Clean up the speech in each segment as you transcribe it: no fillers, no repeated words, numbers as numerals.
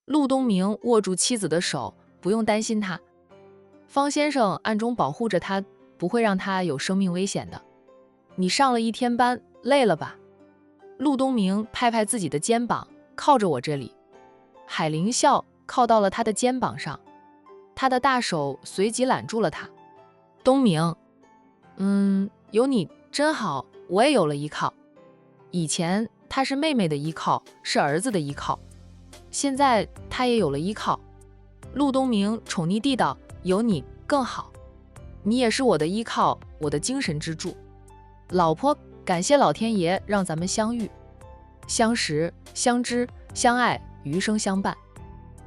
陆东明握住妻子的手，不用担心他，方先生暗中保护着他，不会让他有生命危险的。你上了一天班，累了吧？陆东明拍拍自己的肩膀，靠着我这里。海玲笑，靠到了他的肩膀上，他的大手随即揽住了他。东明，有你真好，我也有了依靠。以前他是妹妹的依靠，是儿子的依靠，现在他也有了依靠。陆东明宠溺地道，有你更好，你也是我的依靠，我的精神支柱。老婆，感谢老天爷让咱们相遇、相识、相知、相爱，余生相伴。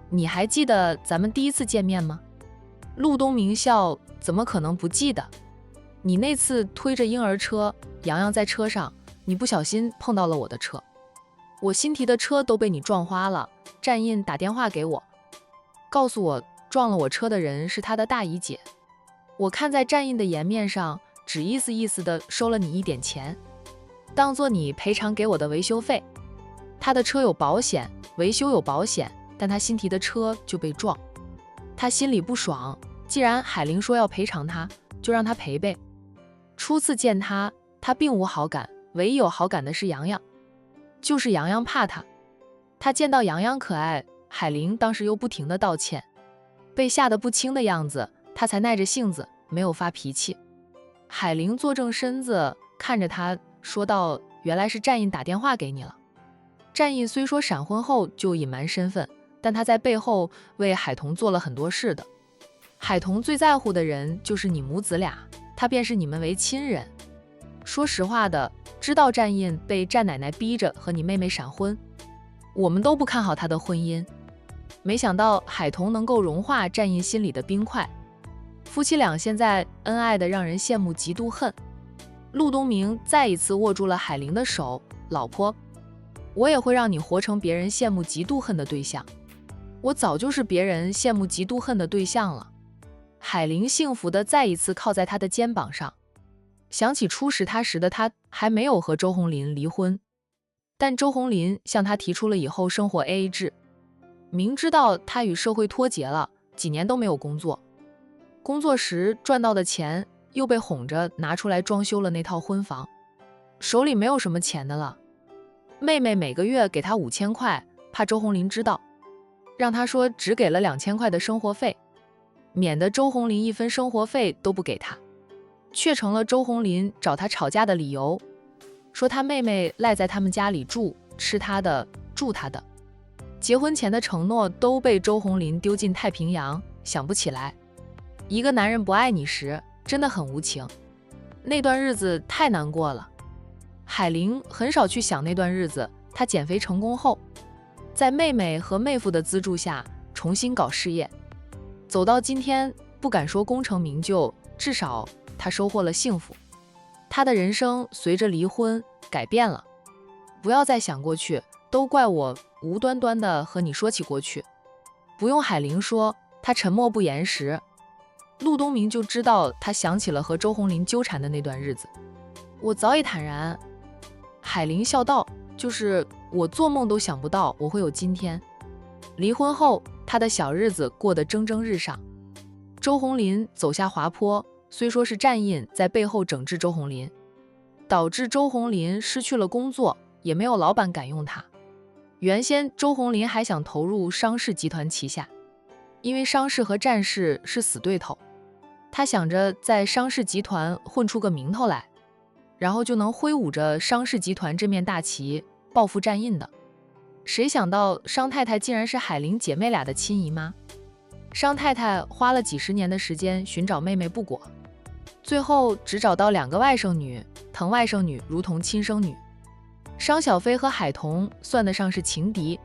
你还记得咱们第一次见面吗？陆东明笑，怎么可能不记得？你那次推着婴儿车，洋洋在车上，你不小心碰到了我的车，我新提的车都被你撞花了。战印打电话给我，告诉我撞了我车的人是他的大姨姐。我看在战印的颜面上，只意思意思的收了你一点钱，当做你赔偿给我的维修费。他的车有保险，维修有保险，但他新提的车就被撞，他心里不爽。既然海玲说要赔偿他，就让他赔呗。初次见他，他并无好感，唯一有好感的是洋洋，就是洋洋怕他。他见到洋洋可爱，海玲当时又不停的道歉，被吓得不轻的样子，他才耐着性子没有发脾气。海玲坐正身子看着他说道，原来是战印打电话给你了。战印虽说闪婚后就隐瞒身份，但他在背后为海童做了很多事的。海童最在乎的人就是你母子俩，他便是你们为亲人。说实话的，知道战印被战奶奶逼着和你妹妹闪婚，我们都不看好他的婚姻，没想到海童能够融化战印心里的冰块，夫妻俩现在恩爱的让人羡慕嫉妒恨。陆东明再一次握住了海玲的手，老婆，我也会让你活成别人羡慕嫉妒恨的对象，我早就是别人羡慕嫉妒恨的对象了。海玲幸福的再一次靠在他的肩膀上，想起初识他时的他还没有和周红林离婚，但周红林向他提出了以后生活 AA 制，明知道他与社会脱节了，几年都没有工作，工作时赚到的钱又被哄着拿出来装修了那套婚房，手里没有什么钱的了。妹妹每个月给他5000块，怕周红林知道，让他说只给了2000块的生活费，免得周红林一分生活费都不给他，却成了周红林找他吵架的理由，说他妹妹赖在他们家里住，吃他的，住他的，结婚前的承诺都被周红林丢进太平洋，想不起来。一个男人不爱你时，真的很无情，那段日子太难过了。海玲很少去想那段日子，她减肥成功后，在妹妹和妹夫的资助下重新搞事业，走到今天，不敢说功成名就，至少她收获了幸福。她的人生随着离婚改变了。不要再想过去，都怪我无端端的和你说起过去。不用海玲说，她沉默不言时，陆东明就知道她想起了和周红林纠缠的那段日子。我早已坦然。海玲笑道，就是我做梦都想不到我会有今天。离婚后，她的小日子过得蒸蒸日上。周红林走下滑坡，虽说是战印在背后整治周红林，导致周红林失去了工作，也没有老板敢用他。原先周红林还想投入商事集团旗下，因为商事和战事是死对头，他想着在商事集团混出个名头来，然后就能挥舞着商事集团这面大旗报复战印的。谁想到商太太竟然是海玲姐妹俩的亲姨妈。商太太花了几十年的时间寻找妹妹不果，最后只找到2个外甥女，疼外甥女如同亲生女。商小飞和海童算得上是情敌，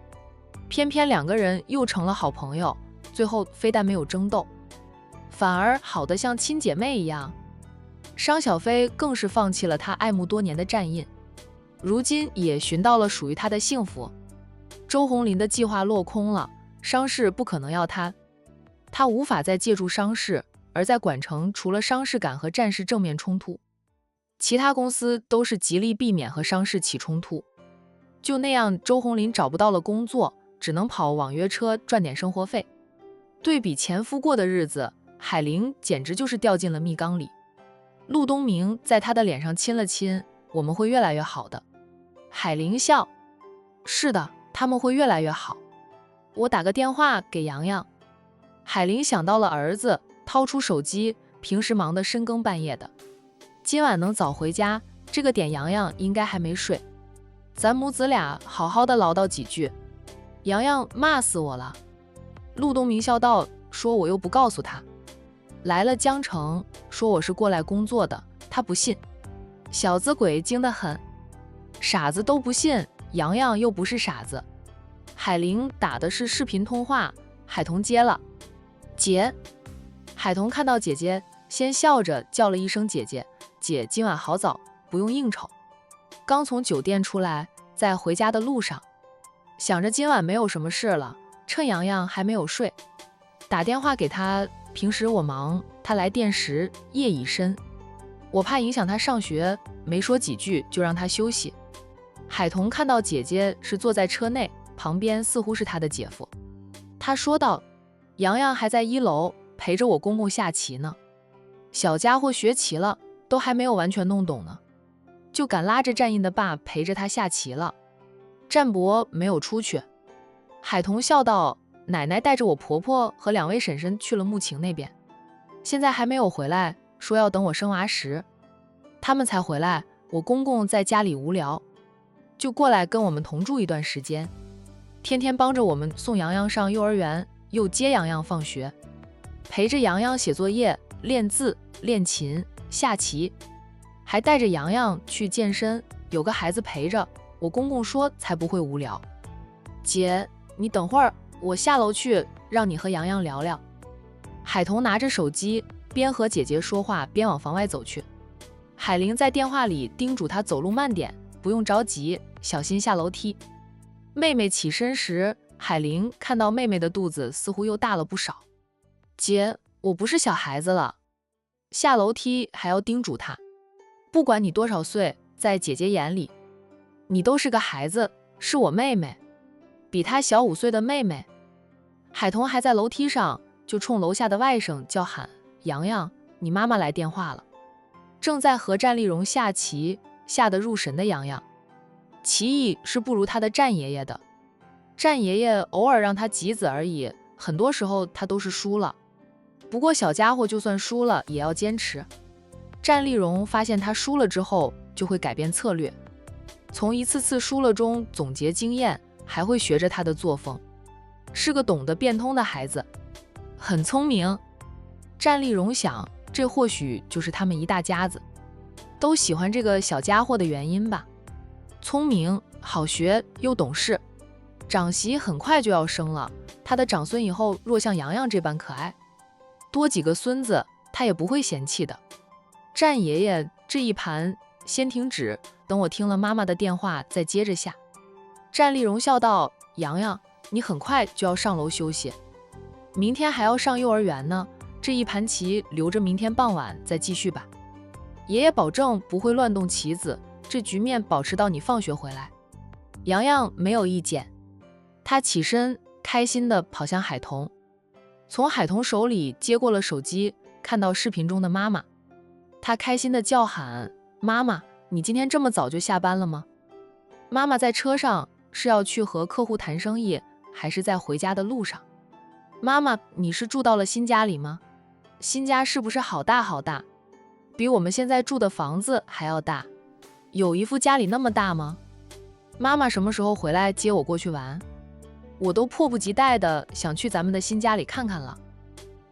偏偏2个人又成了好朋友，最后非但没有争斗，反而好得像亲姐妹一样。商小飞更是放弃了他爱慕多年的战印，如今也寻到了属于他的幸福。周红林的计划落空了，商事不可能要他，他无法再借助商事，而在管城除了商事赶和战事正面冲突，其他公司都是极力避免和商事起冲突。就那样，周红林找不到了工作，只能跑网约车赚点生活费。对比前夫过的日子，海玲简直就是掉进了蜜缸里。陆东明在她的脸上亲了亲，我们会越来越好的。海玲笑，是的，他们会越来越好。我打个电话给洋洋。海玲想到了儿子，掏出手机，平时忙得深更半夜的，今晚能早回家，这个点洋洋应该还没睡，咱母子俩好好的唠叨几句。洋洋骂死我了。陆东明笑道，说我又不告诉他，来了江城，说我是过来工作的，他不信，小子鬼精得很，傻子都不信，洋洋又不是傻子。海玲打的是视频通话，海彤接了，姐。海彤看到姐姐，先笑着叫了一声姐姐，姐今晚好早，不用应酬。刚从酒店出来，在回家的路上，想着今晚没有什么事了，趁洋洋还没有睡，打电话给他。平时我忙，他来电时夜已深，我怕影响他上学，没说几句就让他休息。海彤看到姐姐是坐在车内，旁边似乎是他的姐夫，他说道，洋洋还在1楼陪着我公公下棋呢，小家伙学棋了，都还没有完全弄懂呢，就敢拉着战印的爸陪着他下棋了。战伯没有出去。海彤笑道，奶奶带着我婆婆和2位婶婶去了穆晴那边，现在还没有回来，说要等我生娃时他们才回来。我公公在家里无聊，就过来跟我们同住一段时间，天天帮着我们送洋洋上幼儿园，又接洋洋放学，陪着洋洋写作业、练字、练琴、下棋，还带着洋洋去健身，有个孩子陪着，我公公说才不会无聊。姐，你等会儿，我下楼去让你和洋洋聊聊。海彤拿着手机，边和姐姐说话边往房外走去。海玲在电话里叮嘱她走路慢点，不用着急，小心下楼梯。妹妹起身时，海玲看到妹妹的肚子似乎又大了不少。姐，我不是小孩子了。下楼梯还要叮嘱她，不管你多少岁，在姐姐眼里，你都是个孩子，是我妹妹，比她小5岁的妹妹。海彤还在楼梯上，就冲楼下的外甥叫喊，洋洋，你妈妈来电话了。正在和战丽蓉下棋，下得入神的洋洋，棋艺是不如他的战爷爷的，战爷爷偶尔让他几子而已，很多时候他都是输了，不过小家伙就算输了也要坚持。战丽蓉发现他输了之后，就会改变策略，从一次次输了中总结经验，还会学着他的作风，是个懂得变通的孩子，很聪明。战丽蓉想，这或许就是他们一大家子都喜欢这个小家伙的原因吧。聪明、好学又懂事，长媳很快就要生了，他的长孙以后若像洋洋这般可爱，多几个孙子他也不会嫌弃的。战爷爷这一盘先停止，等我听了妈妈的电话再接着下。战丽蓉笑道，洋洋，你很快就要上楼休息，明天还要上幼儿园呢，这一盘棋留着明天傍晚再继续吧。爷爷保证不会乱动棋子，这局面保持到你放学回来。洋洋没有意见，他起身开心地跑向海彤，从海彤手里接过了手机，看到视频中的妈妈，他开心地叫喊，妈妈，你今天这么早就下班了吗？妈妈在车上，是要去和客户谈生意，还是在回家的路上？妈妈，你是住到了新家里吗？新家是不是好大好大，比我们现在住的房子还要大？有一副家里那么大吗？妈妈什么时候回来接我过去玩？我都迫不及待的想去咱们的新家里看看了。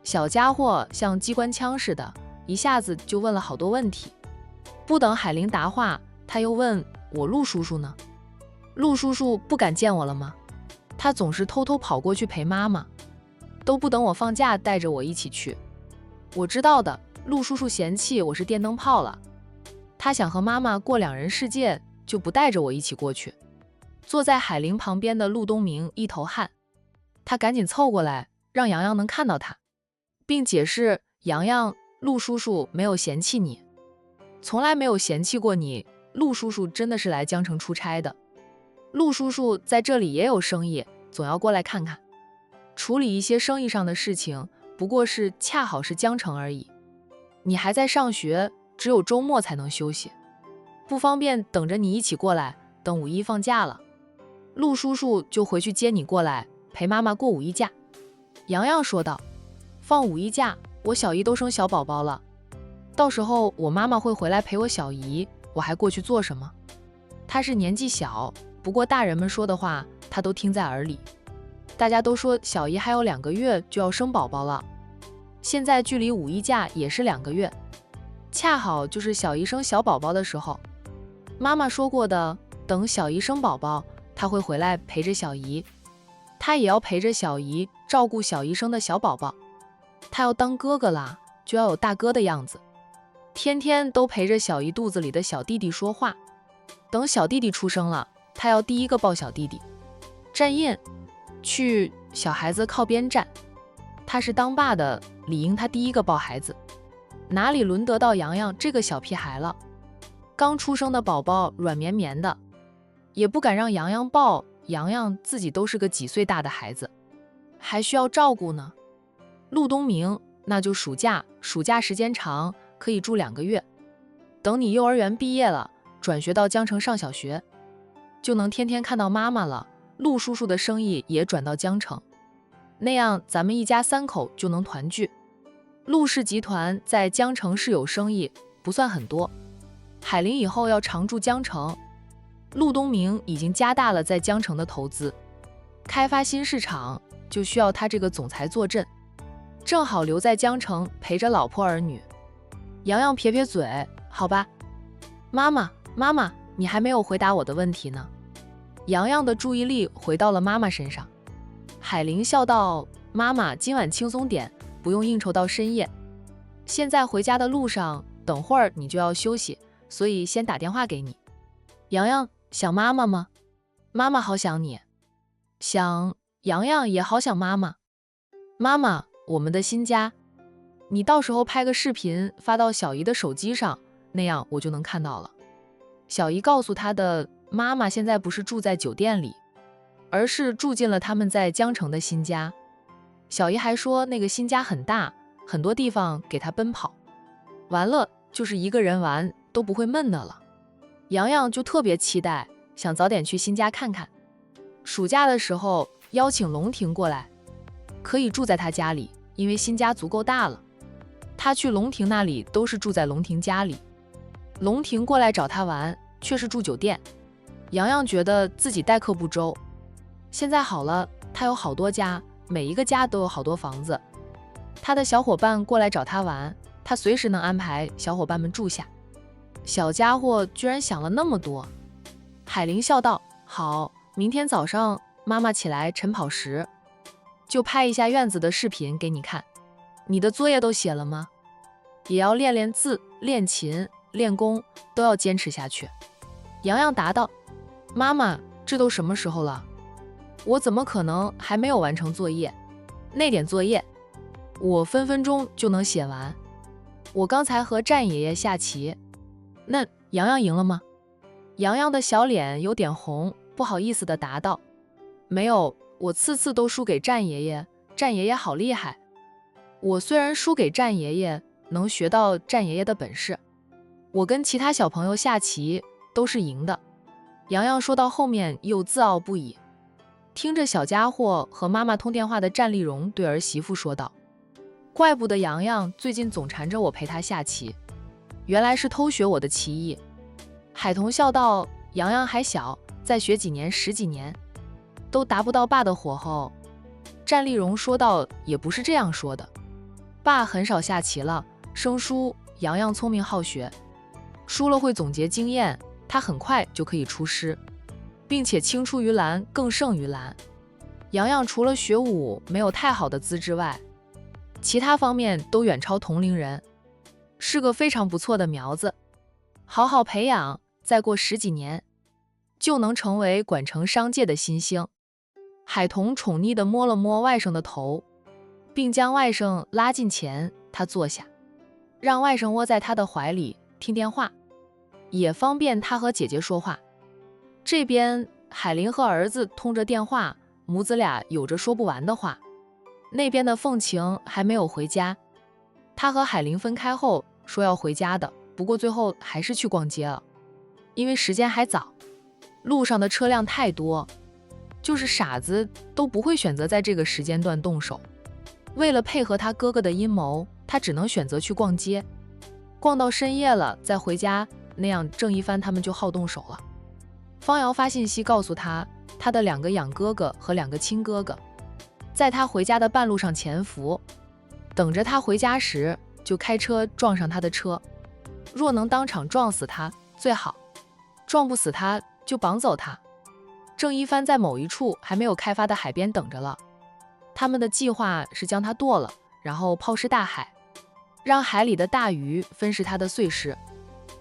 小家伙像机关枪似的，一下子就问了好多问题。不等海玲答话，他又问我陆叔叔呢？陆叔叔不敢见我了吗？他总是偷偷跑过去陪妈妈，都不等我放假带着我一起去。我知道的，陆叔叔嫌弃我是电灯泡了，他想和妈妈过两人世界，就不带着我一起过去。坐在海玲旁边的陆东明一头汗，他赶紧凑过来，让洋洋能看到他，并解释，洋洋，陆叔叔没有嫌弃你，从来没有嫌弃过你，陆叔叔真的是来江城出差的，陆叔叔在这里也有生意，总要过来看看。处理一些生意上的事情，不过是恰好是江城而已。你还在上学，只有周末才能休息，不方便等着你一起过来，等五一放假了，陆叔叔就回去接你过来，陪妈妈过五一假。洋洋说道。放五一假，我小姨都生小宝宝了，到时候我妈妈会回来陪我小姨，我还过去做什么？她是年纪小，不过大人们说的话，她都听在耳里。大家都说小姨还有2个月就要生宝宝了，现在距离五一假也是2个月，恰好就是小姨生小宝宝的时候。妈妈说过的，等小姨生宝宝，她会回来陪着小姨，她也要陪着小姨照顾小姨生的小宝宝。她要当哥哥啦，就要有大哥的样子，天天都陪着小姨肚子里的小弟弟说话。等小弟弟出生了，她要第一个抱小弟弟，站印，去小孩子靠边站。她是当爸的，理应她第一个抱孩子，哪里轮得到洋洋这个小屁孩了？刚出生的宝宝软绵绵的，也不敢让洋洋抱，洋洋自己都是个几岁大的孩子，还需要照顾呢。陆东明，那就暑假时间长，可以住2个月。等你幼儿园毕业了，转学到江城上小学，就能天天看到妈妈了。陆叔叔的生意也转到江城，那样咱们一家3口就能团聚。陆氏集团在江城市有生意，不算很多。海林以后要常驻江城，陆东明已经加大了在江城的投资，开发新市场就需要他这个总裁坐镇，正好留在江城陪着老婆儿女。洋洋撇撇嘴，好吧，妈妈，你还没有回答我的问题呢。洋洋的注意力回到了妈妈身上。海玲笑道，妈妈今晚轻松点，不用应酬到深夜。现在回家的路上，等会儿你就要休息，所以先打电话给你。洋洋，想妈妈吗？妈妈好想你。想，洋洋也好想妈妈。妈妈，我们的新家，你到时候拍个视频发到小姨的手机上，那样我就能看到了。小姨告诉她的，妈妈现在不是住在酒店里，而是住进了他们在江城的新家。小姨还说那个新家很大，很多地方给她奔跑，完了就是一个人玩都不会闷的了。洋洋就特别期待，想早点去新家看看。暑假的时候邀请龙婷过来，可以住在他家里，因为新家足够大了。他去龙婷那里都是住在龙婷家里，龙婷过来找他玩却是住酒店。洋洋觉得自己待客不周，现在好了，他有好多家，每一个家都有好多房子。他的小伙伴过来找他玩，他随时能安排小伙伴们住下。小家伙居然想了那么多。海玲笑道，好，明天早上妈妈起来晨跑时，就拍一下院子的视频给你看。你的作业都写了吗？也要练练字，练琴，练功，都要坚持下去。洋洋答道，妈妈，这都什么时候了？我怎么可能还没有完成作业？那点作业，我分分钟就能写完。我刚才和战爷爷下棋，那洋洋赢了吗？洋洋的小脸有点红，不好意思地答道，没有，我次次都输给战爷爷，战爷爷好厉害。我虽然输给战爷爷，能学到战爷爷的本事，我跟其他小朋友下棋都是赢的。洋洋说到后面又自傲不已。听着小家伙和妈妈通电话的战丽蓉对儿媳妇说道，怪不得洋洋最近总缠着我陪他下棋，原来是偷学我的棋艺。海童笑道，洋洋还小，再学几年10几年都达不到爸的火候。战丽蓉说道，也不是这样说的，爸很少下棋了，生疏，洋洋聪明好学，输了会总结经验，他很快就可以出师，并且青出于蓝更胜于蓝。洋洋除了学武没有太好的资质外，其他方面都远超同龄人，是个非常不错的苗子，好好培养，再过10几年就能成为管城商界的新星。海童宠溺地摸了摸外甥的头，并将外甥拉近前，他坐下，让外甥窝在他的怀里听电话，也方便他和姐姐说话。这边海林和儿子通着电话，母子俩有着说不完的话。那边的凤晴还没有回家，她和海玲分开后说要回家的，不过最后还是去逛街了，因为时间还早，路上的车辆太多，就是傻子都不会选择在这个时间段动手。为了配合他哥哥的阴谋，他只能选择去逛街，逛到深夜了再回家，那样郑一帆他们就好动手了。方瑶发信息告诉他，他的2个养哥哥和2个亲哥哥在他回家的半路上潜伏，等着他回家时就开车撞上他的车，若能当场撞死他最好，撞不死他就绑走他。郑一帆在某一处还没有开发的海边等着了，他们的计划是将他剁了，然后抛尸大海，让海里的大鱼分食他的碎尸。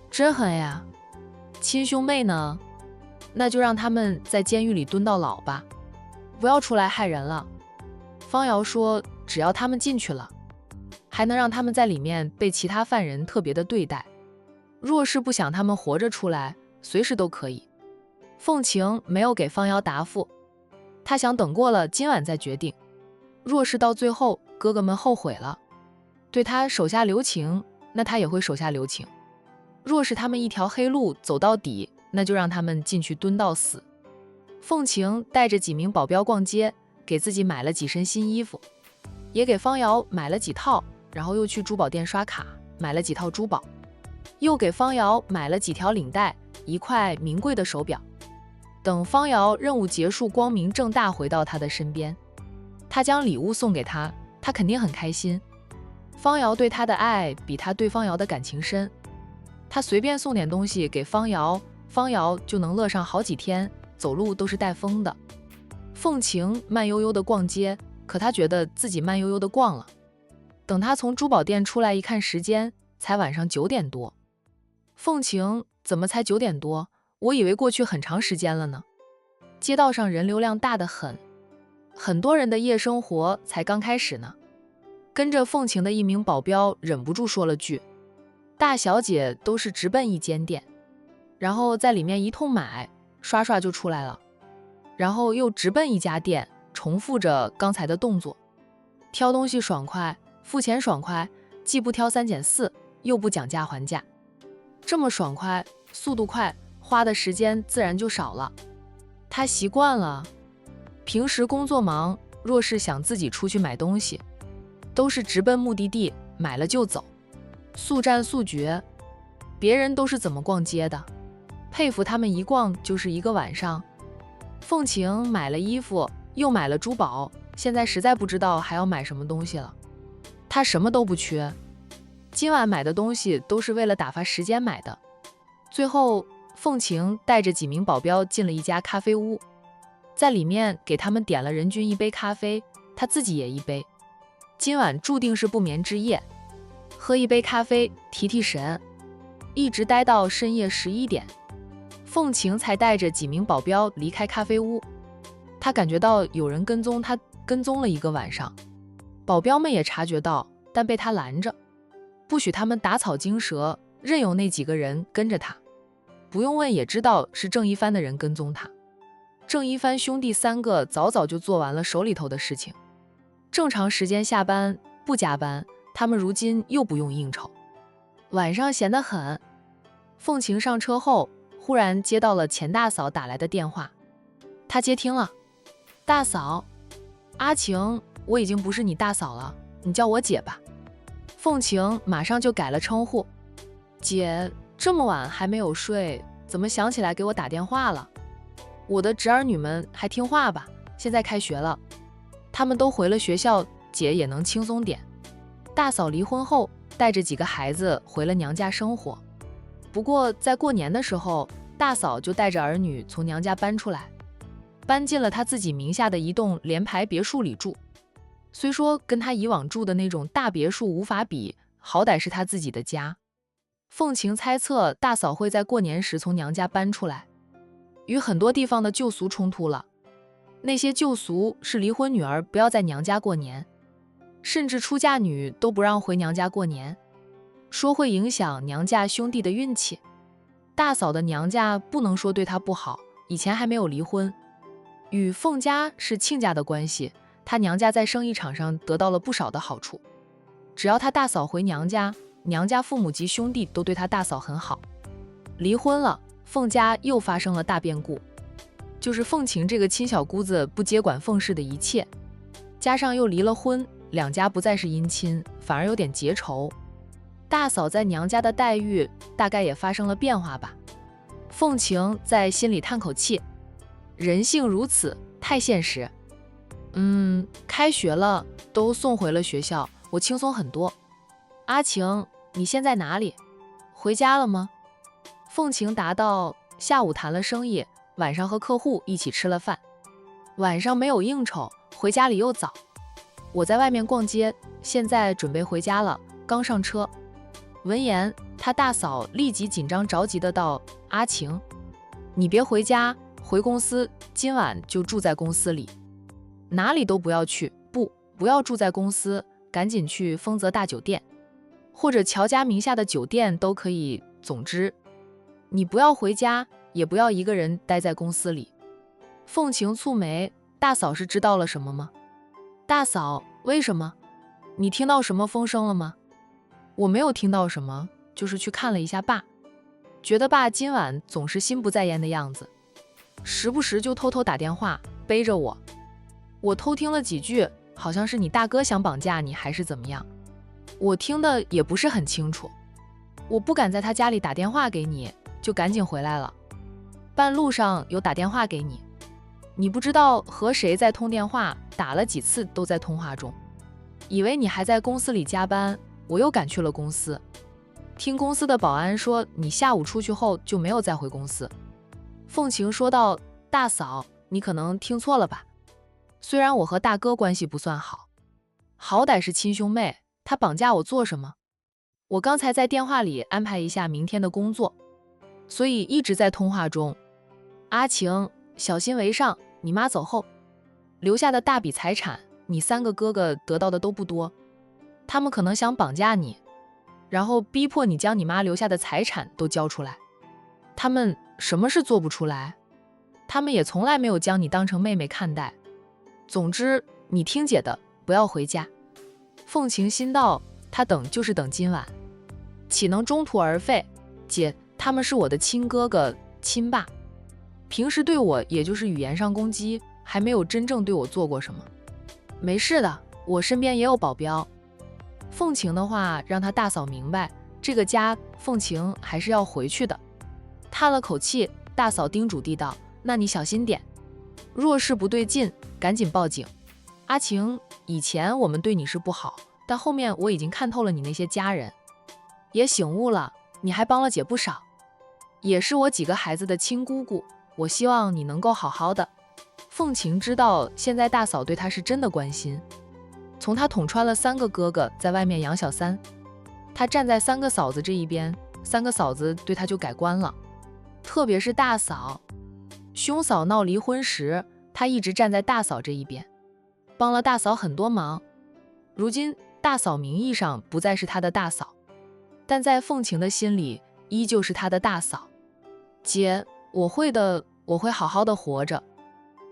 真狠呀！亲兄妹呢？那就让他们在监狱里蹲到老吧，不要出来害人了。方瑶说，只要他们进去了，还能让他们在里面被其他犯人特别的对待。若是不想他们活着出来，随时都可以。凤晴没有给方瑶答复，她想等过了今晚再决定。若是到最后哥哥们后悔了，对他手下留情，那他也会手下留情。若是他们一条黑路走到底，那就让他们进去蹲到死。凤晴带着几名保镖逛街，给自己买了几身新衣服，也给方瑶买了几套，然后又去珠宝店刷卡，买了几套珠宝，又给方瑶买了几条领带，1块名贵的手表。等方瑶任务结束，光明正大回到他的身边，他将礼物送给他，他肯定很开心。方瑶对他的爱比他对方瑶的感情深，他随便送点东西给方瑶，方瑶就能乐上好几天，走路都是带风的。凤晴慢悠悠的逛街，可他觉得自己慢悠悠的逛了。等他从珠宝店出来一看时间，才晚上9点多。凤晴，怎么才9点多？我以为过去很长时间了呢。街道上人流量大得很，很多人的夜生活才刚开始呢。跟着凤晴的一名保镖忍不住说了句，大小姐都是直奔一间店，然后在里面一通买，刷刷就出来了，然后又直奔一家店，重复着刚才的动作，挑东西爽快，付钱爽快，既不挑3拣4，又不讲价还价，这么爽快，速度快，花的时间自然就少了。他习惯了，平时工作忙，若是想自己出去买东西，都是直奔目的地，买了就走，速战速决。别人都是怎么逛街的？佩服他们一逛就是1个晚上。凤晴买了衣服，又买了珠宝，现在实在不知道还要买什么东西了。她什么都不缺，今晚买的东西都是为了打发时间买的。最后，凤晴带着几名保镖进了一家咖啡屋，在里面给他们点了人均1杯咖啡，她自己也1杯。今晚注定是不眠之夜，喝1杯咖啡提提神，一直待到深夜11点，凤晴才带着几名保镖离开咖啡屋。她感觉到有人跟踪她，跟踪了1个晚上，保镖们也察觉到，但被她拦着，不许他们打草惊蛇，任由那几个人跟着她。不用问也知道是郑一帆的人跟踪她。郑一帆兄弟3个早早就做完了手里头的事情，正常时间下班不加班，他们如今又不用应酬，晚上闲得很。凤晴上车后，忽然接到了钱大嫂打来的电话，她接听了。大嫂，阿晴，我已经不是你大嫂了，你叫我姐吧。凤晴马上就改了称呼，姐，这么晚还没有睡，怎么想起来给我打电话了？我的侄儿女们还听话吧？现在开学了，他们都回了学校，姐也能轻松点。大嫂离婚后，带着几个孩子回了娘家生活。不过在过年的时候，大嫂就带着儿女从娘家搬出来，搬进了她自己名下的一栋联排别墅里住。虽说跟她以往住的那种大别墅无法比，好歹是她自己的家。凤晴猜测大嫂会在过年时从娘家搬出来，与很多地方的旧俗冲突了。那些旧俗是离婚女儿不要在娘家过年，甚至出嫁女都不让回娘家过年，说会影响娘家兄弟的运气。大嫂的娘家不能说对她不好，以前还没有离婚，与凤家是亲家的关系，她娘家在生意场上得到了不少的好处。只要她大嫂回娘家，娘家父母及兄弟都对她大嫂很好。离婚了，凤家又发生了大变故，就是凤晴这个亲小姑子不接管凤氏的一切，加上又离了婚，两家不再是姻亲，反而有点结仇。大嫂在娘家的待遇大概也发生了变化吧。凤晴在心里叹口气，人性如此，太现实。开学了，都送回了学校，我轻松很多。阿晴，你现在哪里？回家了吗？凤晴答道，下午谈了生意，晚上和客户一起吃了饭。晚上没有应酬，回家里又早。我在外面逛街，现在准备回家了，刚上车。闻言，他大嫂立即紧张着急的道，阿晴，你别回家，回公司，今晚就住在公司里，哪里都不要去，不要住在公司，赶紧去丰泽大酒店，或者乔家名下的酒店都可以，总之你不要回家，也不要一个人待在公司里。凤晴蹙眉，大嫂是知道了什么吗？大嫂，为什么？你听到什么风声了吗？我没有听到什么，就是去看了一下爸，觉得爸今晚总是心不在焉的样子，时不时就偷偷打电话背着我。我偷听了几句，好像是你大哥想绑架你还是怎么样，我听的也不是很清楚。我不敢在他家里打电话给你，就赶紧回来了。半路上有打电话给你，你不知道和谁在通电话，打了几次都在通话中，以为你还在公司里加班，我又赶去了公司。听公司的保安说，你下午出去后就没有再回公司。凤晴说道，大嫂，你可能听错了吧？虽然我和大哥关系不算好，好歹是亲兄妹，他绑架我做什么？我刚才在电话里安排一下明天的工作，所以一直在通话中。阿晴，小心为上，你妈走后留下的大笔财产，你3个哥哥得到的都不多，他们可能想绑架你，然后逼迫你将你妈留下的财产都交出来。他们什么事做不出来？他们也从来没有将你当成妹妹看待。总之，你听姐的，不要回家。凤晴心道，他等就是等今晚，岂能中途而废？姐，他们是我的亲哥哥、亲爸，平时对我也就是语言上攻击，还没有真正对我做过什么。没事的，我身边也有保镖。凤晴的话让他大嫂明白，这个家凤晴还是要回去的。叹了口气，大嫂叮嘱地道，那你小心点，若是不对劲，赶紧报警。阿晴，以前我们对你是不好，但后面我已经看透了你那些家人，也醒悟了，你还帮了姐不少，也是我几个孩子的亲姑姑，我希望你能够好好的。凤晴知道现在大嫂对她是真的关心，从她捅穿了3个哥哥在外面养小三，她站在3个嫂子这一边，3个嫂子对她就改观了，特别是大嫂。兄嫂闹离婚时，她一直站在大嫂这一边，帮了大嫂很多忙。如今大嫂名义上不再是她的大嫂，但在凤晴的心里依旧是她的大嫂。姐，我会的，我会好好的活着。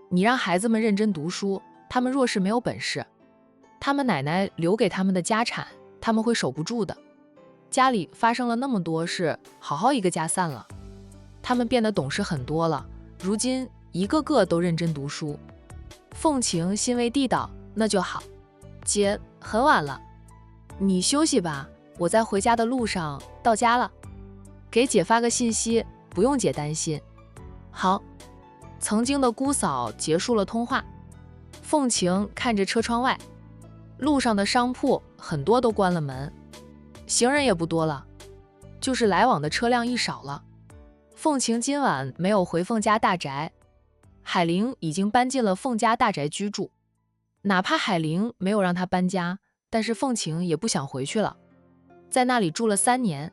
你让孩子们认真读书，他们若是没有本事，他们奶奶留给他们的家产，他们会守不住的。家里发生了那么多事，好好一个家散了，他们变得懂事很多了，如今一个个都认真读书。凤晴欣慰地道，那就好。姐，很晚了，你休息吧，我在回家的路上到家了，给姐发个信息，不用姐担心。好。曾经的姑嫂结束了通话，凤晴看着车窗外，路上的商铺很多都关了门，行人也不多了，就是来往的车辆亦少了。凤晴今晚没有回凤家大宅，海玲已经搬进了凤家大宅居住。哪怕海玲没有让她搬家，但是凤晴也不想回去了，在那里住了3年，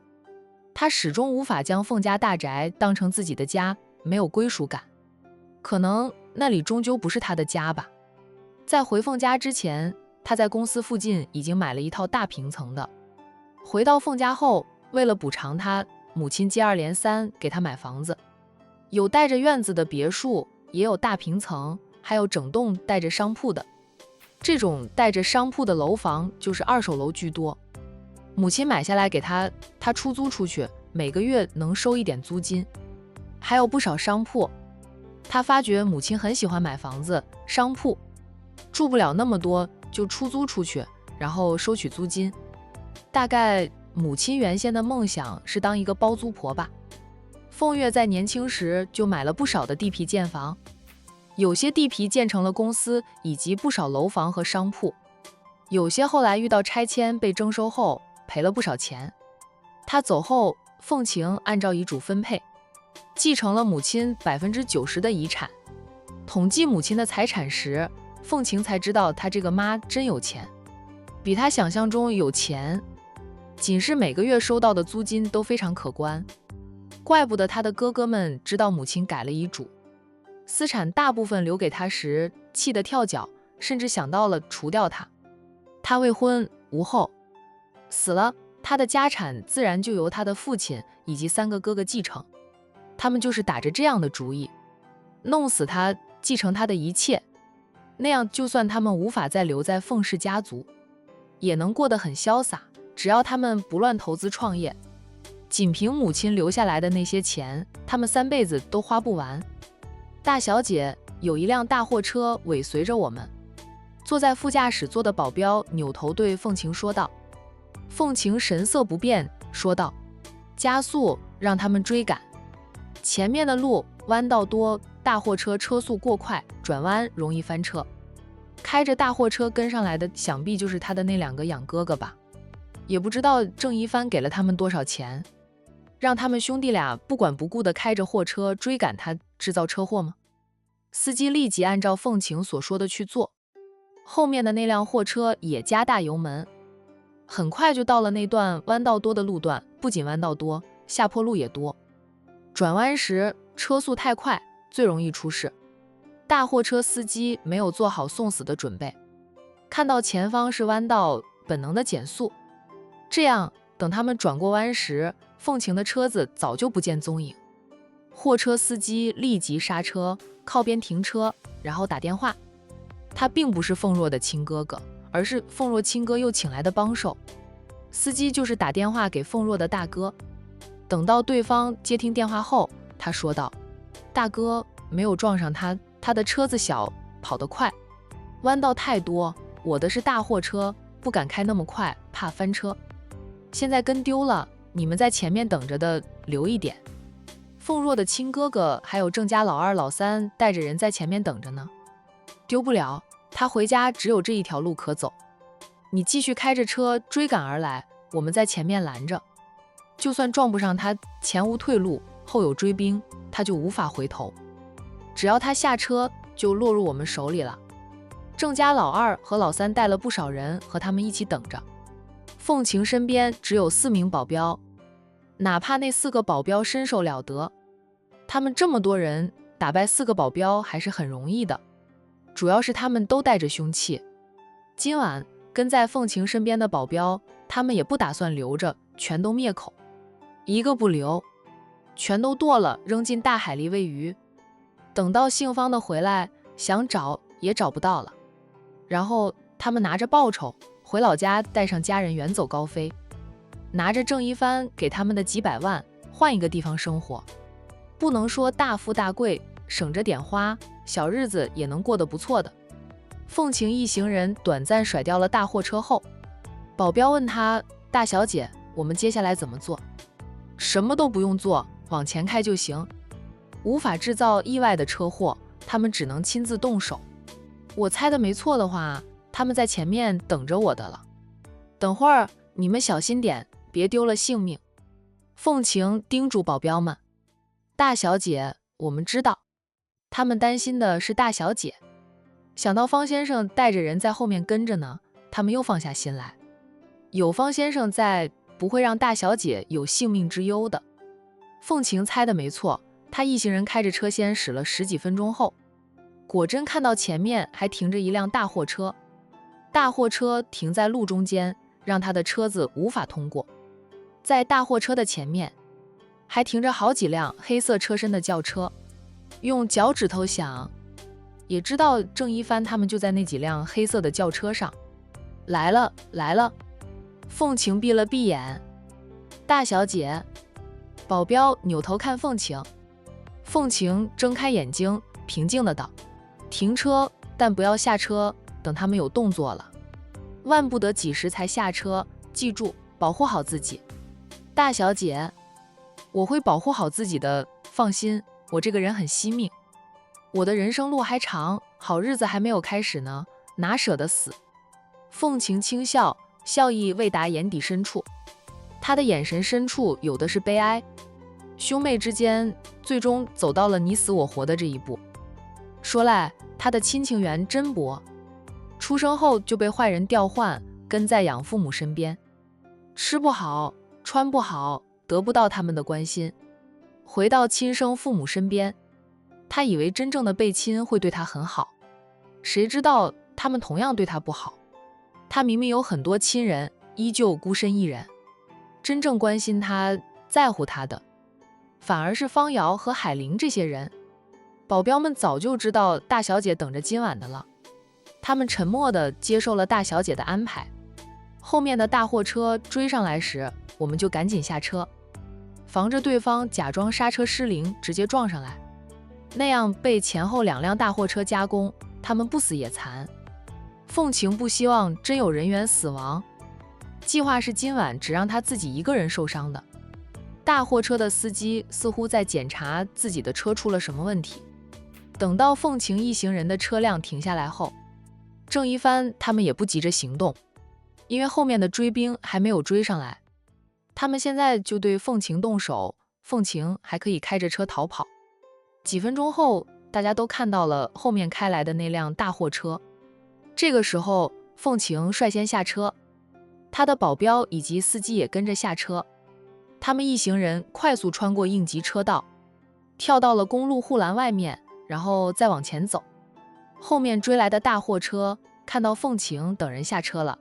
她始终无法将凤家大宅当成自己的家，没有归属感。可能那里终究不是他的家吧。在回凤家之前，他在公司附近已经买了一套大平层的。回到凤家后，为了补偿他，母亲接二连三给他买房子，有带着院子的别墅，也有大平层，还有整栋带着商铺的。这种带着商铺的楼房就是二手楼居多。母亲买下来给他出租出去，每个月能收一点租金。还有不少商铺，他发觉母亲很喜欢买房子，商铺住不了那么多，就出租出去，然后收取租金。大概母亲原先的梦想是当一个包租婆吧。凤月在年轻时就买了不少的地皮建房，有些地皮建成了公司以及不少楼房和商铺，有些后来遇到拆迁被征收后赔了不少钱。他走后，凤晴按照遗嘱分配，继承了母亲90%的遗产。统计母亲的财产时，凤晴才知道她这个妈真有钱，比她想象中有钱。仅是每个月收到的租金都非常可观，怪不得她的哥哥们知道母亲改了遗嘱，私产大部分留给她时气得跳脚，甚至想到了除掉她。她未婚无后，死了，她的家产自然就由她的父亲以及3个哥哥继承。他们就是打着这样的主意，弄死她，继承她的一切，那样就算他们无法再留在凤氏家族，也能过得很潇洒。只要他们不乱投资创业，仅凭母亲留下来的那些钱，他们3辈子都花不完。大小姐有一辆大货车尾随着我们，坐在副驾驶座的保镖扭头对凤晴说道。凤晴神色不变，说道：加速，让他们追赶。前面的路弯道多，大货车车速过快，转弯容易翻车。开着大货车跟上来的想必就是他的那2个养哥哥吧。也不知道郑一帆给了他们多少钱，让他们兄弟俩不管不顾地开着货车追赶他，制造车祸吗？司机立即按照凤晴所说的去做，后面的那辆货车也加大油门，很快就到了那段弯道多的路段。不仅弯道多，下坡路也多，转弯时车速太快，最容易出事。大货车司机没有做好送死的准备，看到前方是弯道，本能的减速，这样等他们转过弯时，凤晴的车子早就不见踪影。货车司机立即刹车，靠边停车，然后打电话。他并不是凤若的亲哥哥，而是凤若亲哥又请来的帮手。司机就是打电话给凤若的大哥。等到对方接听电话后，他说道：大哥没有撞上他，他的车子小，跑得快，弯道太多，我的是大货车，不敢开那么快，怕翻车。现在跟丢了，你们在前面等着的留一点。凤若的亲哥哥还有郑家老2、老3带着人在前面等着呢，丢不了，他回家只有这一条路可走。你继续开着车追赶而来，我们在前面拦着，就算撞不上他，前无退路，后有追兵，他就无法回头。只要他下车，就落入我们手里了。郑家老2和老3带了不少人和他们一起等着。凤晴身边只有4名保镖，哪怕那4个保镖身手了得，他们这么多人打败4个保镖还是很容易的，主要是他们都带着凶器。今晚跟在凤晴身边的保镖，他们也不打算留着，全都灭口，一个不留，全都剁了，扔进大海里喂鱼。等到姓方的回来，想找也找不到了，然后他们拿着报酬回老家，带上家人远走高飞，拿着郑一帆给他们的几百万，换一个地方生活。不能说大富大贵，省着点花，小日子也能过得不错的。凤晴一行人短暂甩掉了大货车后，保镖问他：大小姐，我们接下来怎么做？什么都不用做，往前开就行。无法制造意外的车祸，他们只能亲自动手。我猜的没错的话，他们在前面等着我的了。等会儿你们小心点，别丢了性命。凤晴叮嘱保镖们。大小姐，我们知道。他们担心的是大小姐，想到方先生带着人在后面跟着呢，他们又放下心来。有方先生在，不会让大小姐有性命之忧的。凤晴猜的没错，他一行人开着车先驶了10几分钟后，果真看到前面还停着一辆大货车。大货车停在路中间，让他的车子无法通过。在大货车的前面，还停着好几辆黑色车身的轿车。用脚趾头想，也知道郑一帆他们就在那几辆黑色的轿车上。来了来了！凤晴闭了闭眼。大小姐。保镖扭头看凤晴，凤晴睁开眼睛，平静的道：停车，但不要下车，等他们有动作了。万不得几时才下车，记住保护好自己。大小姐，我会保护好自己的，放心，我这个人很惜命。我的人生路还长，好日子还没有开始呢，哪舍得死。凤晴轻笑，笑意未达眼底深处，她的眼神深处有的是悲哀。兄妹之间最终走到了你死我活的这一步。说来她的亲情缘真薄，出生后就被坏人调换，跟在养父母身边，吃不好穿不好，得不到他们的关心。回到亲生父母身边，他以为真正的被亲会对他很好，谁知道他们同样对他不好。他明明有很多亲人，依旧孤身一人，真正关心他在乎他的反而是方瑶和海玲这些人。保镖们早就知道大小姐等着今晚的了，他们沉默地接受了大小姐的安排。后面的大货车追上来时，我们就赶紧下车，防着对方假装刹车失灵直接撞上来，那样被前后2辆大货车夹攻，他们不死也残。凤晴不希望真有人员死亡，计划是今晚只让他自己一个人受伤的。大货车的司机似乎在检查自己的车出了什么问题。等到凤晴一行人的车辆停下来后，郑一帆他们也不急着行动，因为后面的追兵还没有追上来，他们现在就对凤晴动手，凤晴还可以开着车逃跑。几分钟后，大家都看到了后面开来的那辆大货车。这个时候，凤晴率先下车，他的保镖以及司机也跟着下车。他们一行人快速穿过应急车道，跳到了公路护栏外面，然后再往前走。后面追来的大货车看到凤晴等人下车了，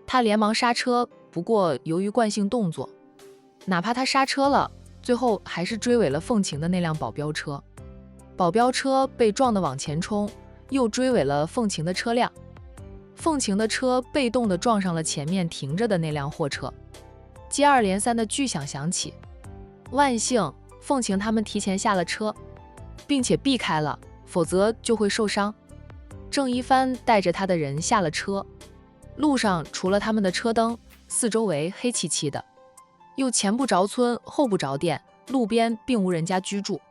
他连忙刹车，不过由于惯性动作，哪怕他刹车了，最后还是追尾了凤晴的那辆保镖车。保镖车被撞得往前冲，又追尾了凤晴的车辆。凤晴的车被动地撞上了前面停着的那辆货车，接二连三的巨响响起。万幸凤晴他们提前下了车，并且避开了，否则就会受伤。郑一帆带着他的人下了车，路上除了他们的车灯，四周围黑漆漆的，又前不着村后不着店，路边并无人家居住。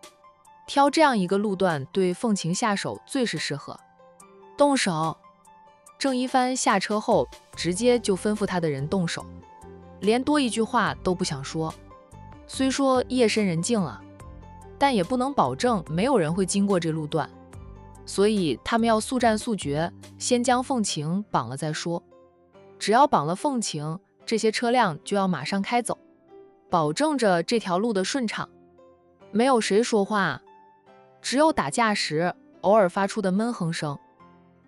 挑这样一个路段对凤晴下手最是适合。动手！郑一帆下车后直接就吩咐他的人动手，连多一句话都不想说。虽说夜深人静了，但也不能保证没有人会经过这路段，所以他们要速战速决，先将凤晴绑了再说。只要绑了凤晴，这些车辆就要马上开走，保证着这条路的顺畅。没有谁说话，只有打架时偶尔发出的闷哼声。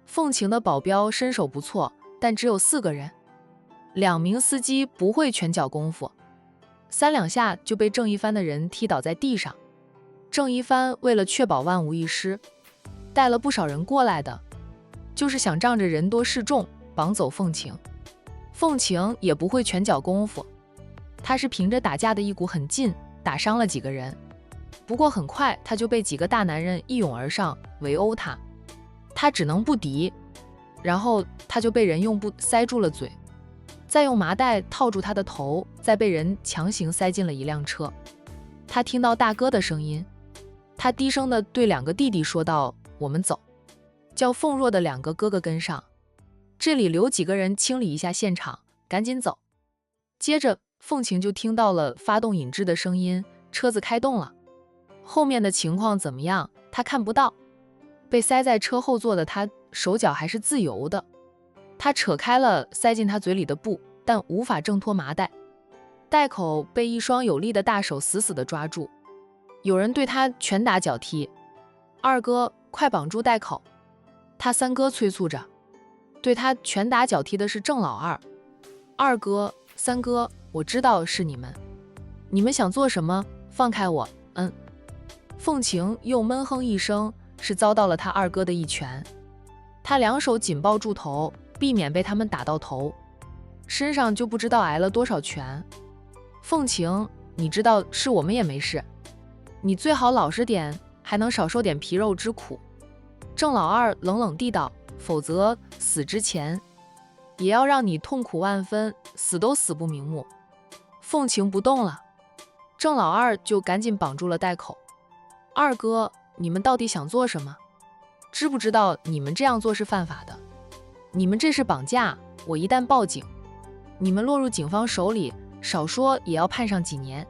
凤晴的保镖身手不错，但只有4个人，2名司机不会拳脚功夫，3两下就被郑一帆的人踢倒在地上。郑一帆为了确保万无一失，带了不少人过来的，就是想仗着人多势众绑走凤晴。凤晴也不会拳脚功夫，他是凭着打架的一股狠劲打伤了几个人，不过很快他就被几个大男人一拥而上围殴他，他只能不敌，然后他就被人用布塞住了嘴，再用麻袋套住他的头，再被人强行塞进了一辆车。他听到大哥的声音，他低声地对2个弟弟说道：“我们走。”叫凤若的2个哥哥跟上，这里留几个人清理一下现场，赶紧走。接着凤晴就听到了发动引致的声音，车子开动了。后面的情况怎么样，他看不到。被塞在车后座的他手脚还是自由的，他扯开了塞进他嘴里的布，但无法挣脱麻袋，袋口被一双有力的大手死死地抓住。有人对他拳打脚踢，二哥快绑住袋口，他3哥催促着。对他拳打脚踢的是郑老二。二哥3哥，我知道是你们，你们想做什么？放开我！凤晴又闷哼一声，是遭到了他二哥的一拳。他两手紧抱住头，避免被他们打到头，身上就不知道挨了多少拳。凤晴，你知道是我们也没事，你最好老实点，还能少受点皮肉之苦。郑老二冷冷地道，否则死之前也要让你痛苦万分，死都死不瞑目。凤晴不动了，郑老二就赶紧绑住了袋口。二哥，你们到底想做什么？知不知道你们这样做是犯法的？你们这是绑架，我一旦报警，你们落入警方手里，少说也要判上几年。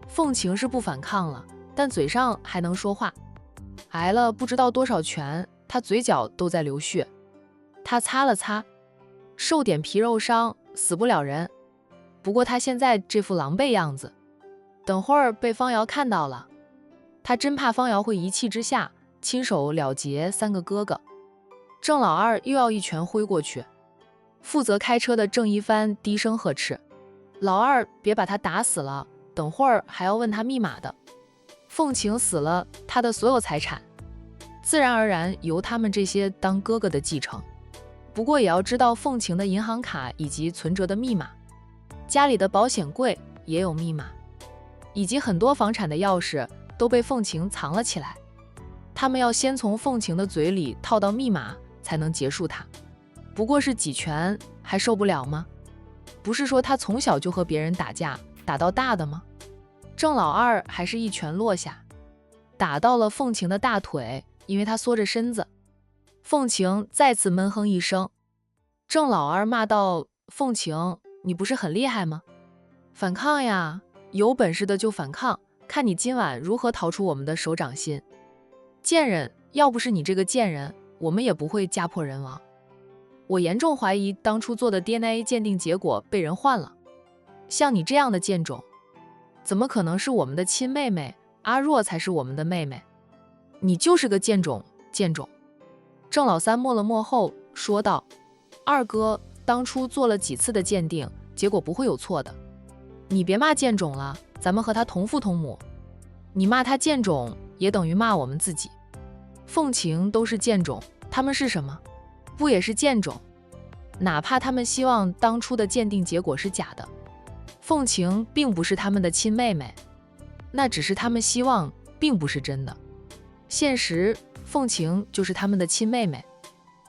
凤晴是不反抗了，但嘴上还能说话，挨了不知道多少拳，他嘴角都在流血。他擦了擦，受点皮肉伤，死不了人。不过他现在这副狼狈样子，等会儿被方瑶看到了，他真怕方瑶会一气之下亲手了结三个哥哥。郑老二又要一拳挥过去，负责开车的郑一帆低声呵斥：“老二，别把他打死了，等会儿还要问他密码的。凤晴死了，他的所有财产自然而然由他们这些当哥哥的继承。不过也要知道凤晴的银行卡以及存折的密码，家里的保险柜也有密码，以及很多房产的钥匙都被凤晴藏了起来。他们要先从凤晴的嘴里套到密码，才能结束他。不过是几拳，还受不了吗？不是说他从小就和别人打架，打到大的吗？”郑老二还是一拳落下，打到了凤晴的大腿，因为他缩着身子。凤晴再次闷哼一声。郑老二骂道：“凤晴，你不是很厉害吗？反抗呀，有本事的就反抗，看你今晚如何逃出我们的手掌心。贱人，要不是你这个贱人，我们也不会家破人亡。我严重怀疑当初做的 DNA 鉴定结果被人换了。像你这样的贱种，怎么可能是我们的亲妹妹？阿若才是我们的妹妹。你就是个贱种，贱种。”郑老三默了默后说道：“二哥，当初做了几次的鉴定，结果不会有错的。你别骂贱种了，咱们和他同父同母，你骂他贱种，也等于骂我们自己。凤晴都是贱种，他们是什么？不也是贱种？哪怕他们希望当初的鉴定结果是假的，凤晴并不是他们的亲妹妹，那只是他们希望，并不是真的。现实，凤晴就是他们的亲妹妹。